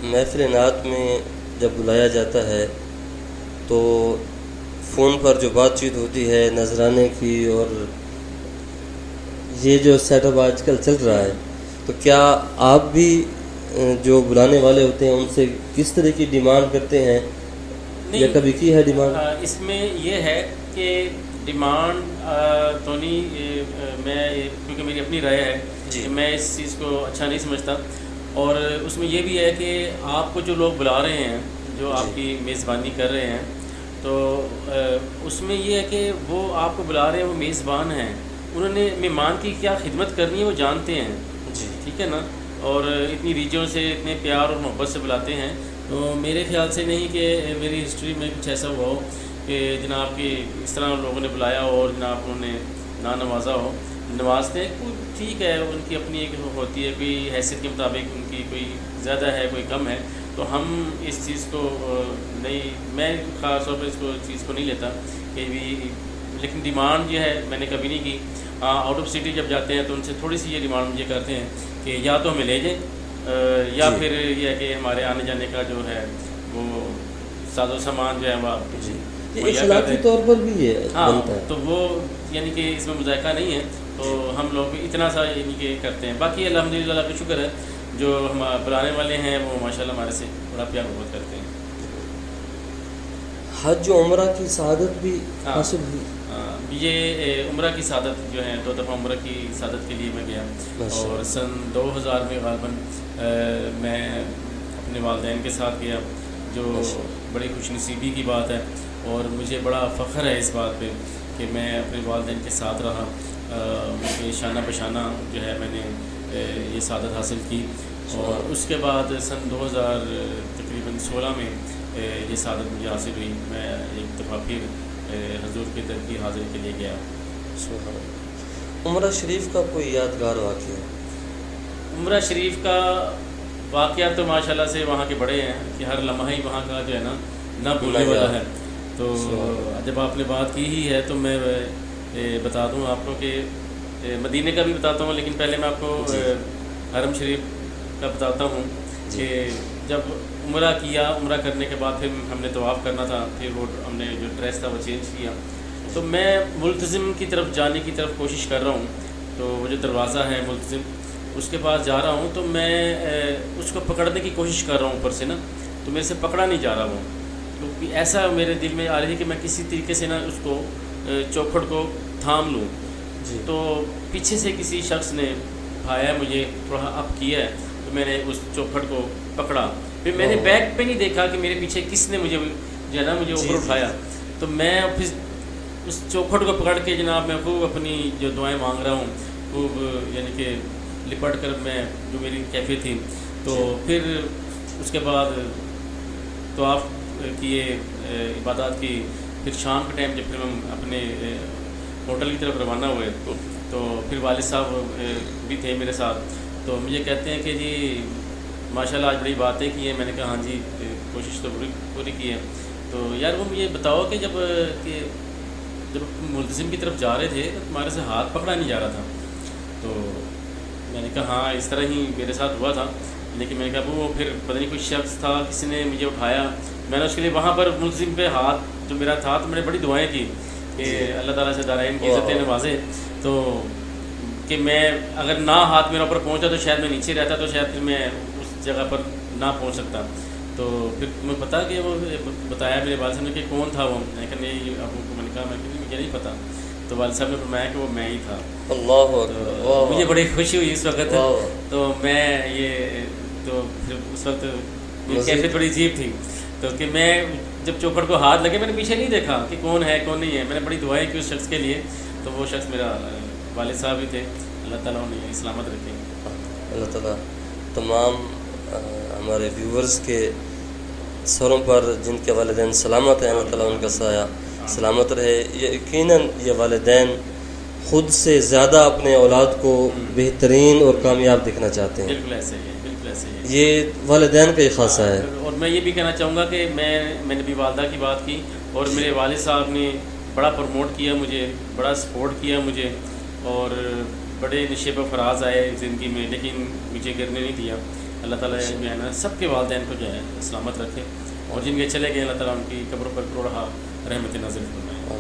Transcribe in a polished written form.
محفل نعت میں جب بلایا جاتا ہے تو فون پر جو بات چیت ہوتی ہے نذرانے کی، اور یہ جو سیٹ اپ آج کل چل رہا ہے، تو کیا آپ بھی جو بلانے والے ہوتے ہیں ان سے کس طرح کی ڈیمانڈ کرتے ہیں یا کبھی کی ہے ڈیمانڈ؟ اس میں یہ ہے کہ ڈیمانڈ تو نہیں، میں کیونکہ میری اپنی رائے ہے کہ میں اس چیز کو اچھا نہیں سمجھتا، اور اس میں یہ بھی ہے کہ آپ کو جو لوگ بلا رہے ہیں، جو آپ کی میزبانی کر رہے ہیں، تو اس میں یہ ہے کہ وہ آپ کو بلا رہے ہیں، وہ میزبان ہیں، انہوں نے مہمان کی کیا خدمت کرنی ہے وہ جانتے ہیں، ٹھیک ہے نا، اور اتنی ریجوں سے اتنے پیار اور محبت سے بلاتے ہیں، تو میرے خیال سے نہیں کہ میری ہسٹری میں کچھ ایسا ہوا ہو کہ جناب کی اس طرح لوگوں نے بلایا ہو اور جناب انہوں نے نہ نوازا ہو۔ نوازتے ہیں، کوئی ٹھیک ہے، ان کی اپنی ایک ہوتی ہے، کوئی حیثیت کے مطابق ان کی کوئی زیادہ ہے کوئی کم ہے، تو ہم اس چیز کو نہیں، میں خاص طور پر اس چیز کو نہیں لیتا کہ بھی، لیکن ڈیمانڈ جو ہے میں نے کبھی نہیں کی۔ آؤٹ آف سٹی جب جاتے ہیں تو ان سے تھوڑی سی یہ ڈیمانڈ مجھے کرتے ہیں کہ یا تو ہمیں لے جائیں، یا پھر یہ ہے کہ ہمارے آنے جانے کا جو ہے وہ ساز و سامان جو ہے وہ اخلاقی طور پر بھی یہ بنتا ہے، تو وہ یعنی کہ اس میں مذائقہ نہیں ہے، تو ہم لوگ اتنا سا یعنی کہ کرتے ہیں۔ باقی الحمدللہ اللہ کا شکر ہے، جو ہم بلانے والے ہیں وہ ماشاءاللہ ہمارے سے بڑا پیار محبت کرتے ہیں۔ حج و عمرہ کی سعادت بھی حاصل ہوئی؟ یہ عمرہ کی سعادت جو ہے 2 دفعہ عمرہ کی سعادت کے لیے میں گیا، اور سن 2000 میں غالباً میں اپنے والدین کے ساتھ گیا، جو بڑی خوش نصیبی کی بات ہے، اور مجھے بڑا فخر ہے اس بات پہ کہ میں اپنے والدین کے ساتھ رہا، کہ شانہ بشانہ جو ہے میں نے یہ سعادت حاصل کی، اور اس کے بعد سن 2016 میں یہ سعادت مجھے حاصل ہوئی۔ میں ایک دفعہ پھر حضور کی در کی حاضری کے لیے گیا۔ عمرہ شریف کا کوئی یادگار واقعہ؟ عمرہ شریف کا واقعہ تو ماشاءاللہ سے وہاں کے بڑے ہیں کہ ہر لمحہ ہی وہاں کا جو ہے نا نہ بھولنے والا ہے، تو جب آپ نے بات کی ہی ہے تو میں بتا دوں آپ کو کہ مدینے کا بھی بتاتا ہوں، لیکن پہلے میں آپ کو حرم شریف کا بتاتا ہوں کہ جب عمرہ کیا، عمرہ کرنے کے بعد پھر ہم نے طواف کرنا تھا، پھر وہ ہم نے جو ڈریس تھا وہ چینج کیا، تو میں ملتزم کی طرف جانے کی طرف کوشش کر رہا ہوں، تو وہ جو دروازہ ہے ملتزم اس کے پاس جا رہا ہوں، تو میں اس کو پکڑنے کی کوشش کر رہا ہوں اوپر سے نا، تو میرے سے پکڑا نہیں جا رہا وہ، تو ایسا میرے دل میں آ رہی ہے کہ میں کسی طریقے سے نا اس کو چوکھٹ کو تھام لوں، تو پیچھے سے کسی شخص نے اٹھایا مجھے، تھوڑا اپ کیا ہے، تو میں نے اس چوکھٹ کو پکڑا، پھر میں نے بیک پہ نہیں دیکھا کہ میرے پیچھے کس نے مجھے جو ہے نا مجھے اوپر اٹھایا، تو میں پھر اس چوکھٹ کو پکڑ کے جناب میں خوب اپنی جو دعائیں مانگ رہا ہوں، خوب یعنی کہ لپٹ کر میں جو میری کیفیت تھی، تو پھر اس کے بعد طواف کیے، عبادات کی، پھر شام کے ٹائم جب پھر ہم اپنے ہوٹل کی طرف روانہ ہوئے تو پھر والد صاحب بھی تھے میرے ساتھ، تو مجھے کہتے ہیں کہ جی ماشاءاللہ آج بڑی باتیں کی ہیں۔ میں نے کہا ہاں جی کوشش تو پوری کی ہے۔ تو یار وہ مجھے بتاؤ کہ جب ملتزم کی طرف جا رہے تھے تو تمہارے سے ہاتھ پکڑا نہیں جا رہا تھا، تو میں نے کہا ہاں اس طرح ہی میرے ساتھ ہوا تھا، لیکن میں نے کہا وہ پھر پتہ نہیں کوئی شخص تھا، کسی نے مجھے اٹھایا، میں نے اس کے لیے وہاں پر ملتزم پہ ہاتھ جو میرا تھا تو میں نے بڑی دعائیں کی کہ اللہ تعالیٰ سے دارائن کی عزتیں نوازے، تو کہ میں اگر نہ ہاتھ میرا اوپر پہنچا تو شاید میں نیچے رہتا، تو شاید پھر میں اس جگہ پر نہ پہنچ سکتا۔ تو پھر تمہیں پتہ کہ وہ بتایا میرے والد صاحب نے کہ کون تھا وہ، میں کہا نہیں ابو کو، میں نے کہا میں کہ مجھے نہیں پتہ، تو والد صاحب نے فرمایا کہ وہ میں ہی تھا۔ اللہ، مجھے بڑی خوشی ہوئی اس وقت، تو میں یہ تو پھر اس وقت کیفیت بڑی عجیب تھی، تو کہ میں جب چوکھٹ کو ہاتھ لگے میں نے پیچھے نہیں دیکھا کہ کون ہے کون نہیں ہے، میں نے بڑی دعائیں کی اس شخص کے لیے، تو وہ شخص میرا والد صاحب ہی تھے، اللہ تعالیٰ انہیں سلامت رکھے۔ اللہ تعالیٰ تمام ہمارے ویورز کے سروں پر جن کے والدین سلامت ہیں، اللہ تعالیٰ ان کا سایہ سلامت رہے۔ یقیناً یہ والدین خود سے زیادہ اپنے اولاد کو بہترین اور کامیاب دیکھنا چاہتے ہیں، بالکل ایسے ہی ہے، بالکل ایسے ہی ہے، یہ والدین کا ہی خاصہ ہے۔ اور میں یہ بھی کہنا چاہوں گا کہ میں نے بھی والدہ کی بات کی، اور میرے والد صاحب نے بڑا پروموٹ کیا مجھے، بڑا سپورٹ کیا مجھے، اور بڑے نشیب و فراز آئے زندگی میں، لیکن مجھے گرنے نہیں دیا۔ اللہ تعالیٰ جو ہے نا سب کے والدین کو جو ہے سلامت رکھے، اور جن کے چلے گئے اللہ تعالیٰ ان کی قبروں پر کروڑہ رحمت نازل فرمائے۔